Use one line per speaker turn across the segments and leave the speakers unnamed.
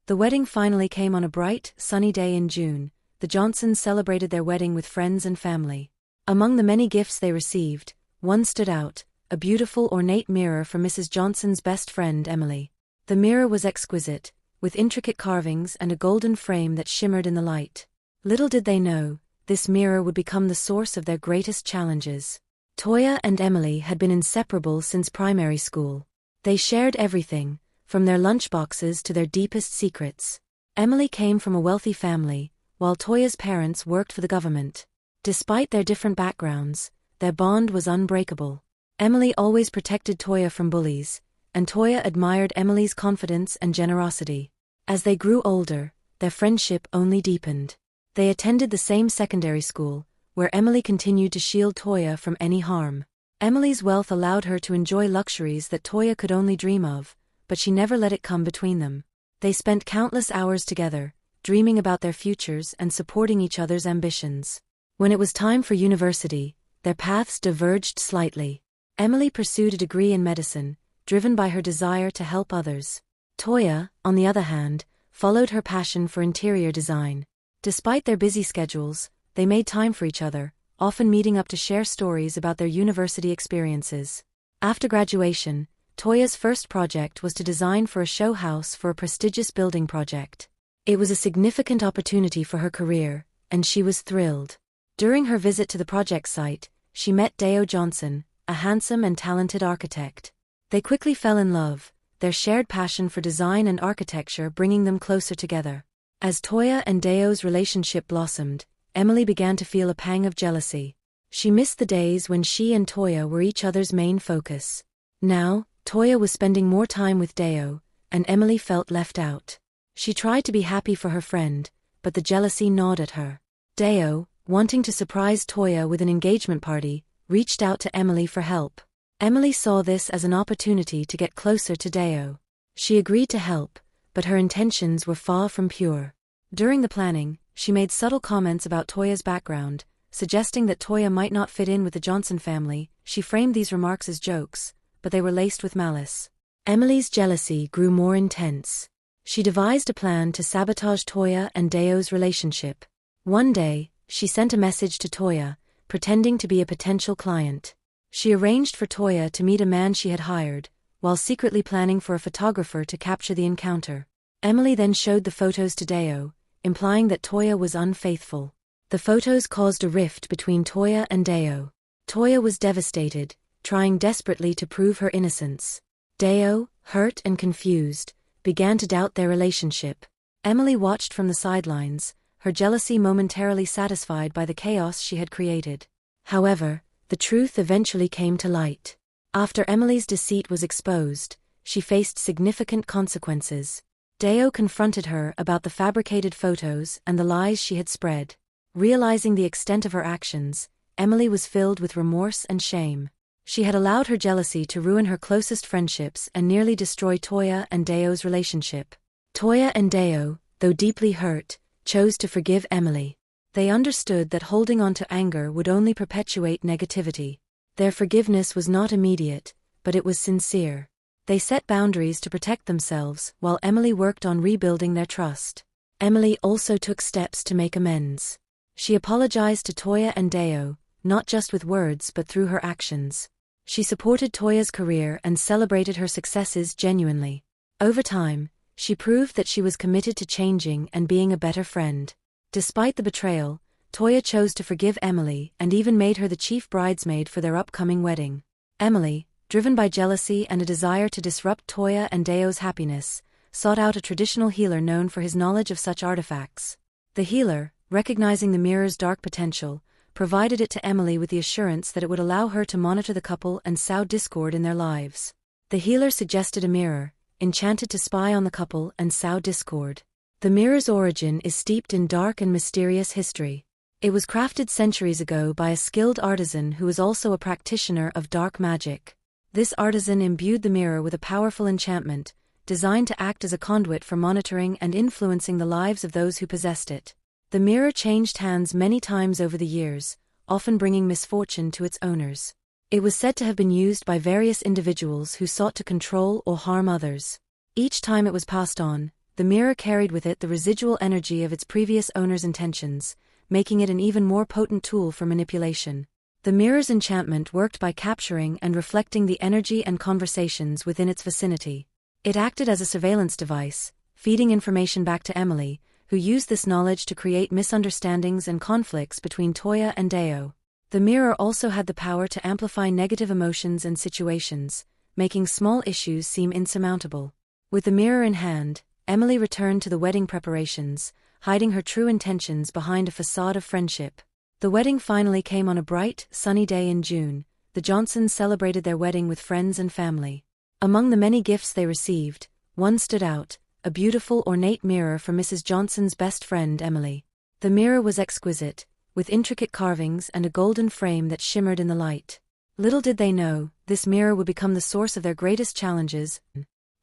The wedding finally came on a bright, sunny day in June. The Johnsons celebrated their wedding with friends and family. Among the many gifts they received, one stood out, a beautiful ornate mirror from Mrs. Johnson's best friend Emily. The mirror was exquisite, with intricate carvings and a golden frame that shimmered in the light. Little did they know, this mirror would become the source of their greatest challenges. Toya and Emily had been inseparable since primary school. They shared everything, from their lunchboxes to their deepest secrets. Emily came from a wealthy family, while Toya's parents worked for the government. Despite their different backgrounds, their bond was unbreakable. Emily always protected Toya from bullies, and Toya admired Emily's confidence and generosity. As they grew older, their friendship only deepened. They attended the same secondary school, where Emily continued to shield Toya from any harm. Emily's wealth allowed her to enjoy luxuries that Toya could only dream of, but she never let it come between them. They spent countless hours together, dreaming about their futures and supporting each other's ambitions. When it was time for university, their paths diverged slightly. Emily pursued a degree in medicine, driven by her desire to help others. Toya, on the other hand, followed her passion for interior design. Despite their busy schedules, they made time for each other, often meeting up to share stories about their university experiences. After graduation, Toya's first project was to design for a show house for a prestigious building project. It was a significant opportunity for her career, and she was thrilled. During her visit to the project site, she met Dayo Johnson, a handsome and talented architect. They quickly fell in love, their shared passion for design and architecture bringing them closer together. As Toya and Dayo's relationship blossomed, Emily began to feel a pang of jealousy. She missed the days when she and Toya were each other's main focus. Now, Toya was spending more time with Dayo, and Emily felt left out. She tried to be happy for her friend, but the jealousy gnawed at her. Dayo, wanting to surprise Toya with an engagement party, reached out to Emily for help. Emily saw this as an opportunity to get closer to Dayo. She agreed to help, but her intentions were far from pure. During the planning, she made subtle comments about Toya's background, suggesting that Toya might not fit in with the Johnson family. She framed these remarks as jokes, but they were laced with malice. Emily's jealousy grew more intense. She devised a plan to sabotage Toya and Dayo's relationship. One day, she sent a message to Toya, pretending to be a potential client. She arranged for Toya to meet a man she had hired, while secretly planning for a photographer to capture the encounter. Emily then showed the photos to Dayo, implying that Toya was unfaithful. The photos caused a rift between Toya and Dayo. Toya was devastated, trying desperately to prove her innocence. Dayo, hurt and confused, began to doubt their relationship. Emily watched from the sidelines, her jealousy momentarily satisfied by the chaos she had created. However, the truth eventually came to light. After Emily's deceit was exposed, she faced significant consequences. Dayo confronted her about the fabricated photos and the lies she had spread. Realizing the extent of her actions, Emily was filled with remorse and shame. She had allowed her jealousy to ruin her closest friendships and nearly destroy Toya and Dayo's relationship. Toya and Dayo, though deeply hurt, chose to forgive Emily. They understood that holding on to anger would only perpetuate negativity. Their forgiveness was not immediate, but it was sincere. They set boundaries to protect themselves while Emily worked on rebuilding their trust. Emily also took steps to make amends. She apologized to Toya and Dayo, not just with words but through her actions. She supported Toya's career and celebrated her successes genuinely. Over time, she proved that she was committed to changing and being a better friend. Despite the betrayal, Toya chose to forgive Emily and even made her the chief bridesmaid for their upcoming wedding. Emily, driven by jealousy and a desire to disrupt Toya and Dayo's happiness, sought out a traditional healer known for his knowledge of such artifacts. The healer, recognizing the mirror's dark potential, provided it to Emily with the assurance that it would allow her to monitor the couple and sow discord in their lives. The healer suggested a mirror, enchanted to spy on the couple and sow discord. The mirror's origin is steeped in dark and mysterious history. It was crafted centuries ago by a skilled artisan who was also a practitioner of dark magic. This artisan imbued the mirror with a powerful enchantment, designed to act as a conduit for monitoring and influencing the lives of those who possessed it. The mirror changed hands many times over the years, often bringing misfortune to its owners. It was said to have been used by various individuals who sought to control or harm others. Each time it was passed on, the mirror carried with it the residual energy of its previous owner's intentions, making it an even more potent tool for manipulation. The mirror's enchantment worked by capturing and reflecting the energy and conversations within its vicinity. It acted as a surveillance device, feeding information back to Emily, who used this knowledge to create misunderstandings and conflicts between Toya and Dayo. The mirror also had the power to amplify negative emotions and situations, making small issues seem insurmountable. With the mirror in hand, Emily returned to the wedding preparations, hiding her true intentions behind a facade of friendship. The wedding finally came on a bright, sunny day in June. The Johnsons celebrated their wedding with friends and family. Among the many gifts they received, one stood out, a beautiful ornate mirror from Mrs. Johnson's best friend Emily. The mirror was exquisite, with intricate carvings and a golden frame that shimmered in the light. Little did they know, this mirror would become the source of their greatest challenges.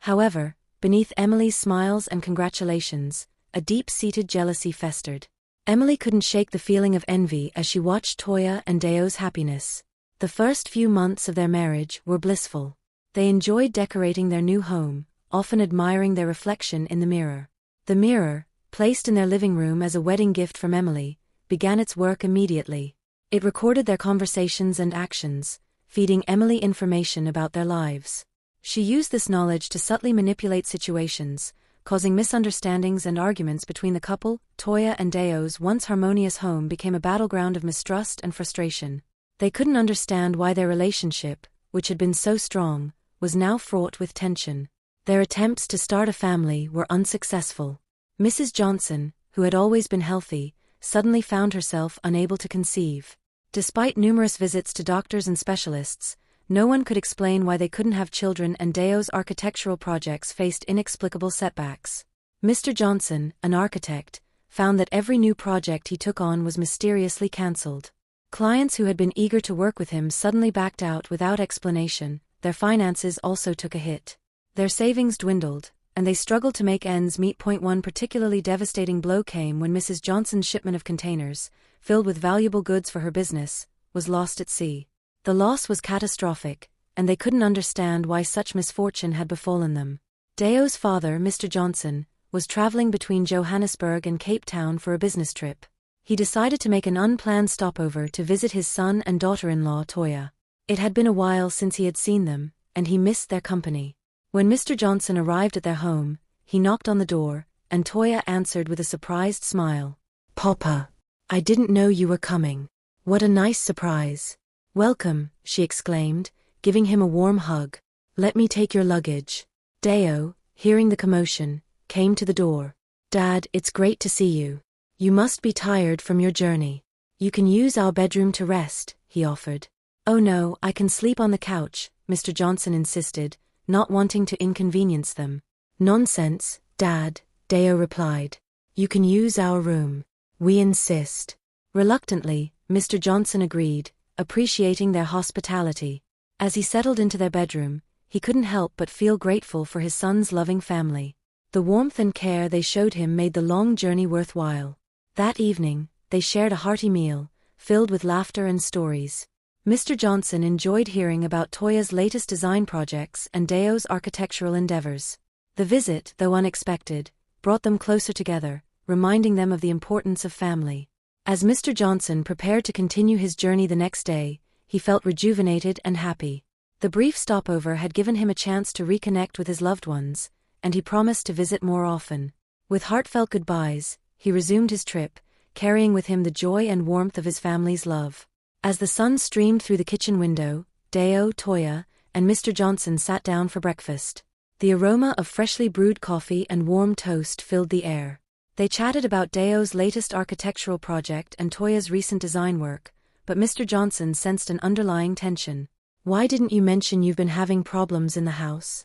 However, beneath Emily's smiles and congratulations, a deep-seated jealousy festered. Emily couldn't shake the feeling of envy as she watched Toya and Dayo's happiness. The first few months of their marriage were blissful. They enjoyed decorating their new home, often admiring their reflection in the mirror. The mirror, placed in their living room as a wedding gift from Emily, began its work immediately. It recorded their conversations and actions, feeding Emily information about their lives. She used this knowledge to subtly manipulate situations, causing misunderstandings and arguments between the couple. Toya and Dayo's once harmonious home became a battleground of mistrust and frustration. They couldn't understand why their relationship, which had been so strong, was now fraught with tension. Their attempts to start a family were unsuccessful. Mrs. Johnson, who had always been healthy, suddenly found herself unable to conceive. Despite numerous visits to doctors and specialists, no one could explain why they couldn't have children, and Dayo's architectural projects faced inexplicable setbacks. Mr. Johnson, an architect, found that every new project he took on was mysteriously cancelled. Clients who had been eager to work with him suddenly backed out without explanation. Their finances also took a hit. Their savings dwindled, and they struggled to make ends meet. One particularly devastating blow came when Mrs. Johnson's shipment of containers, filled with valuable goods for her business, was lost at sea. The loss was catastrophic, and they couldn't understand why such misfortune had befallen them. Dayo's father, Mr. Johnson, was traveling between Johannesburg and Cape Town for a business trip. He decided to make an unplanned stopover to visit his son and daughter-in-law Toya. It had been a while since he had seen them, and he missed their company. When Mr. Johnson arrived at their home, he knocked on the door, and Toya answered with a surprised smile. "Papa, I didn't know you were coming. What a nice surprise." "Welcome," she exclaimed, giving him a warm hug. "Let me take your luggage." Dayo, hearing the commotion, came to the door. "Dad, it's great to see you. You must be tired from your journey. You can use our bedroom to rest," he offered. "Oh no, I can sleep on the couch," Mr. Johnson insisted, not wanting to inconvenience them. "Nonsense, Dad," Dayo replied. "You can use our room. We insist." Reluctantly, Mr. Johnson agreed, appreciating their hospitality. As he settled into their bedroom, he couldn't help but feel grateful for his son's loving family. The warmth and care they showed him made the long journey worthwhile. That evening, they shared a hearty meal, filled with laughter and stories. Mr. Johnson enjoyed hearing about Toya's latest design projects and Dayo's architectural endeavors. The visit, though unexpected, brought them closer together, reminding them of the importance of family. As Mr. Johnson prepared to continue his journey the next day, he felt rejuvenated and happy. The brief stopover had given him a chance to reconnect with his loved ones, and he promised to visit more often. With heartfelt goodbyes, he resumed his trip, carrying with him the joy and warmth of his family's love. As the sun streamed through the kitchen window, Dayo, Toya, and Mr. Johnson sat down for breakfast. The aroma of freshly brewed coffee and warm toast filled the air. They chatted about Dayo's latest architectural project and Toya's recent design work, but Mr. Johnson sensed an underlying tension. "Why didn't you mention you've been having problems in the house?"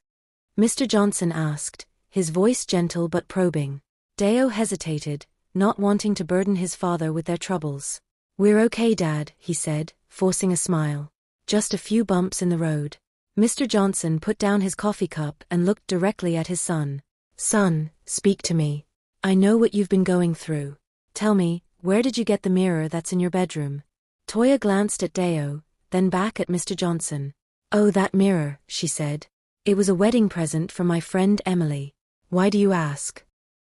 Mr. Johnson asked, his voice gentle but probing. Dayo hesitated, not wanting to burden his father with their troubles. "We're okay, Dad," he said, forcing a smile. "Just a few bumps in the road." Mr. Johnson put down his coffee cup and looked directly at his son. "Son, speak to me. I know what you've been going through. Tell me, where did you get the mirror that's in your bedroom?" Toya glanced at Dayo, then back at Mr. Johnson. "Oh, that mirror," she said. "It was a wedding present from my friend Emily." "Why do you ask?"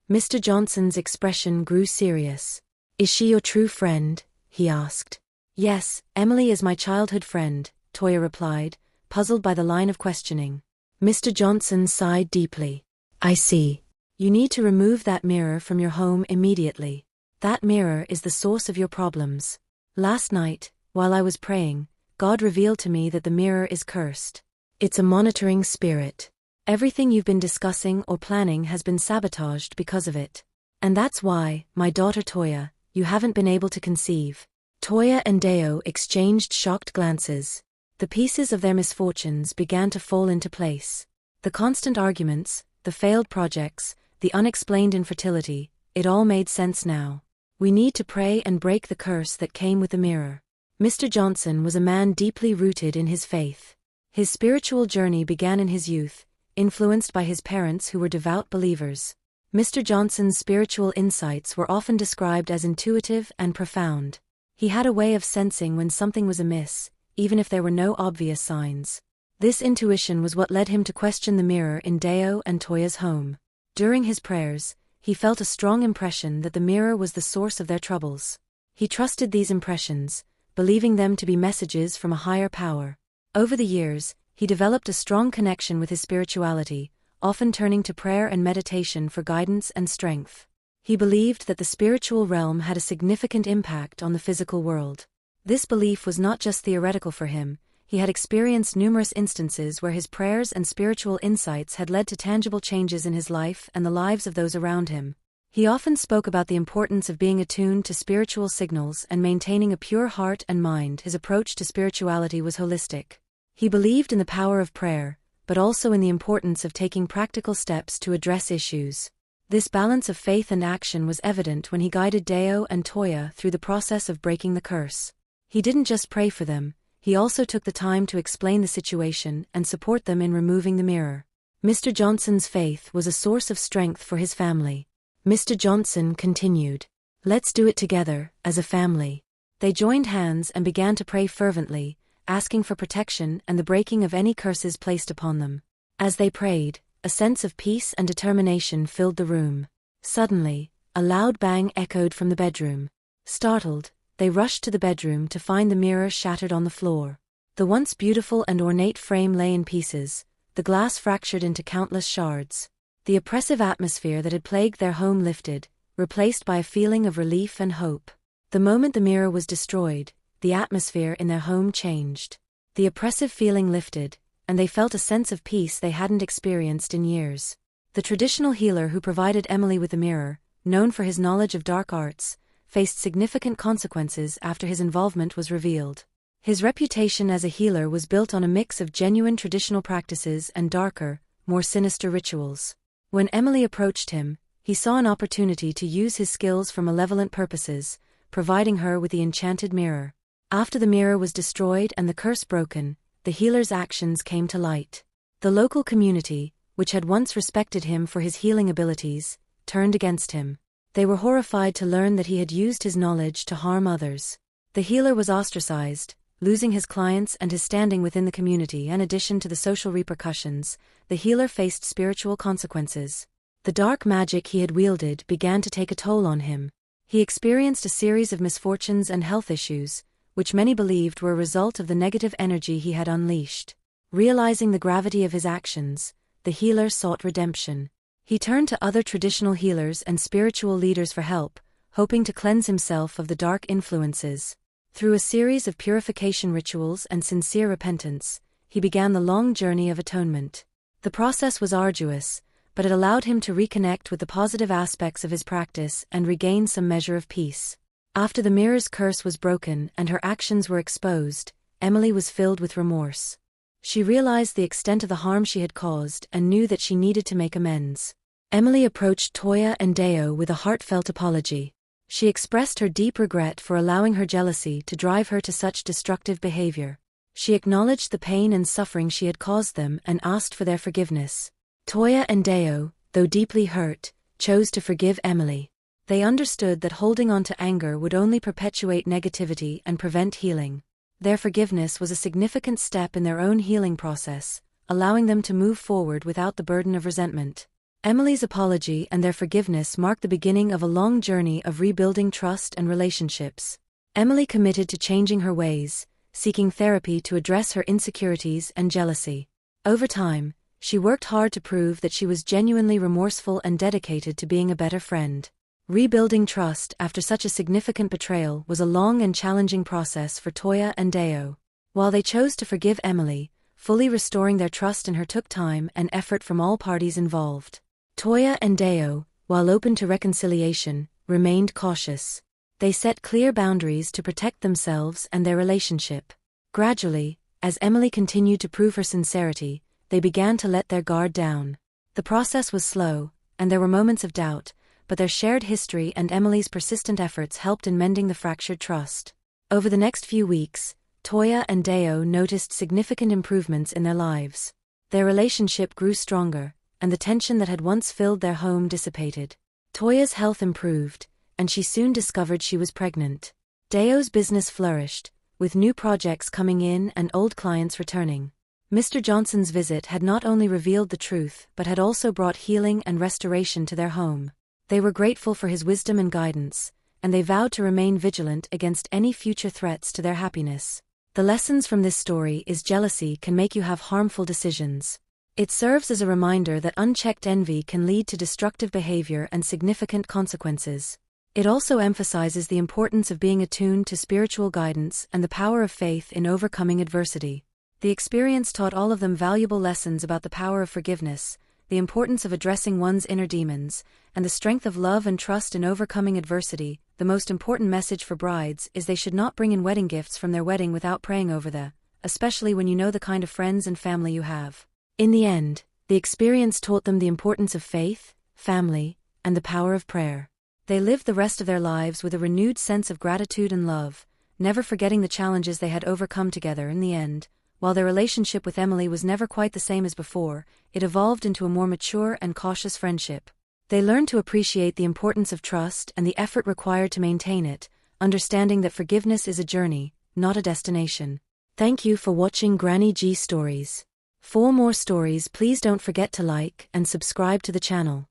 Mr. Johnson's expression grew serious. "Is she your true friend?" he asked. "Yes, Emily is my childhood friend," Toya replied, puzzled by the line of questioning. Mr. Johnson sighed deeply. "I see. You need to remove that mirror from your home immediately. That mirror is the source of your problems. Last night, while I was praying, God revealed to me that the mirror is cursed. It's a monitoring spirit. Everything you've been discussing or planning has been sabotaged because of it. And that's why, my daughter Toya, you haven't been able to conceive." Toya and Dayo exchanged shocked glances. The pieces of their misfortunes began to fall into place. The constant arguments, the failed projects, the unexplained infertility, it all made sense now. "We need to pray and break the curse that came with the mirror." Mr. Johnson was a man deeply rooted in his faith. His spiritual journey began in his youth, influenced by his parents who were devout believers. Mr. Johnson's spiritual insights were often described as intuitive and profound. He had a way of sensing when something was amiss, even if there were no obvious signs. This intuition was what led him to question the mirror in Dayo and Toya's home. During his prayers, he felt a strong impression that the mirror was the source of their troubles. He trusted these impressions, believing them to be messages from a higher power. Over the years, he developed a strong connection with his spirituality, often turning to prayer and meditation for guidance and strength. He believed that the spiritual realm had a significant impact on the physical world. This belief was not just theoretical for him. He had experienced numerous instances where his prayers and spiritual insights had led to tangible changes in his life and the lives of those around him. He often spoke about the importance of being attuned to spiritual signals and maintaining a pure heart and mind. His approach to spirituality was holistic. He believed in the power of prayer, but also in the importance of taking practical steps to address issues. This balance of faith and action was evident when he guided Dayo and Toya through the process of breaking the curse. He didn't just pray for them, he also took the time to explain the situation and support them in removing the mirror. Mr. Johnson's faith was a source of strength for his family. Mr. Johnson continued, "Let's do it together, as a family." They joined hands and began to pray fervently, asking for protection and the breaking of any curses placed upon them. As they prayed, a sense of peace and determination filled the room. Suddenly, a loud bang echoed from the bedroom. Startled, they rushed to the bedroom to find the mirror shattered on the floor. The once beautiful and ornate frame lay in pieces, the glass fractured into countless shards. The oppressive atmosphere that had plagued their home lifted, replaced by a feeling of relief and hope. The moment the mirror was destroyed, the atmosphere in their home changed. The oppressive feeling lifted, and they felt a sense of peace they hadn't experienced in years. The traditional healer who provided Emily with the mirror, known for his knowledge of dark arts, faced significant consequences after his involvement was revealed. His reputation as a healer was built on a mix of genuine traditional practices and darker, more sinister rituals. When Emily approached him, he saw an opportunity to use his skills for malevolent purposes, providing her with the enchanted mirror. After the mirror was destroyed and the curse broken, the healer's actions came to light. The local community, which had once respected him for his healing abilities, turned against him. They were horrified to learn that he had used his knowledge to harm others. The healer was ostracized, losing his clients and his standing within the community. In addition to the social repercussions, the healer faced spiritual consequences. The dark magic he had wielded began to take a toll on him. He experienced a series of misfortunes and health issues, which many believed were a result of the negative energy he had unleashed. Realizing the gravity of his actions, the healer sought redemption. He turned to other traditional healers and spiritual leaders for help, hoping to cleanse himself of the dark influences. Through a series of purification rituals and sincere repentance, he began the long journey of atonement. The process was arduous, but it allowed him to reconnect with the positive aspects of his practice and regain some measure of peace. After the mirror's curse was broken and her actions were exposed, Emily was filled with remorse. She realized the extent of the harm she had caused and knew that she needed to make amends. Emily approached Toya and Dayo with a heartfelt apology. She expressed her deep regret for allowing her jealousy to drive her to such destructive behavior. She acknowledged the pain and suffering she had caused them and asked for their forgiveness. Toya and Dayo, though deeply hurt, chose to forgive Emily. They understood that holding on to anger would only perpetuate negativity and prevent healing. Their forgiveness was a significant step in their own healing process, allowing them to move forward without the burden of resentment. Emily's apology and their forgiveness marked the beginning of a long journey of rebuilding trust and relationships. Emily committed to changing her ways, seeking therapy to address her insecurities and jealousy. Over time, she worked hard to prove that she was genuinely remorseful and dedicated to being a better friend. Rebuilding trust after such a significant betrayal was a long and challenging process for Toya and Dayo. While they chose to forgive Emily, fully restoring their trust in her took time and effort from all parties involved. Toya and Dayo, while open to reconciliation, remained cautious. They set clear boundaries to protect themselves and their relationship. Gradually, as Emily continued to prove her sincerity, they began to let their guard down. The process was slow, and there were moments of doubt, but their shared history and Emily's persistent efforts helped in mending the fractured trust. Over the next few weeks, Toya and Dayo noticed significant improvements in their lives. Their relationship grew stronger, and the tension that had once filled their home dissipated. Toya's health improved, and she soon discovered she was pregnant. Dayo's business flourished, with new projects coming in and old clients returning. Mr. Johnson's visit had not only revealed the truth but had also brought healing and restoration to their home. They were grateful for his wisdom and guidance, and they vowed to remain vigilant against any future threats to their happiness. The lessons from this story is jealousy can make you have harmful decisions. It serves as a reminder that unchecked envy can lead to destructive behavior and significant consequences. It also emphasizes the importance of being attuned to spiritual guidance and the power of faith in overcoming adversity. The experience taught all of them valuable lessons about the power of forgiveness, the importance of addressing one's inner demons, and the strength of love and trust in overcoming adversity. The most important message for brides is they should not bring in wedding gifts from their wedding without praying over them, especially when you know the kind of friends and family you have. In the end, the experience taught them the importance of faith, family, and the power of prayer. They lived the rest of their lives with a renewed sense of gratitude and love, never forgetting the challenges they had overcome together. In the end, while their relationship with Emily was never quite the same as before, it evolved into a more mature and cautious friendship. They learned to appreciate the importance of trust and the effort required to maintain it, understanding that forgiveness is a journey, not a destination. Thank you for watching Granny G Stories. For more stories, please don't forget to like and subscribe to the channel.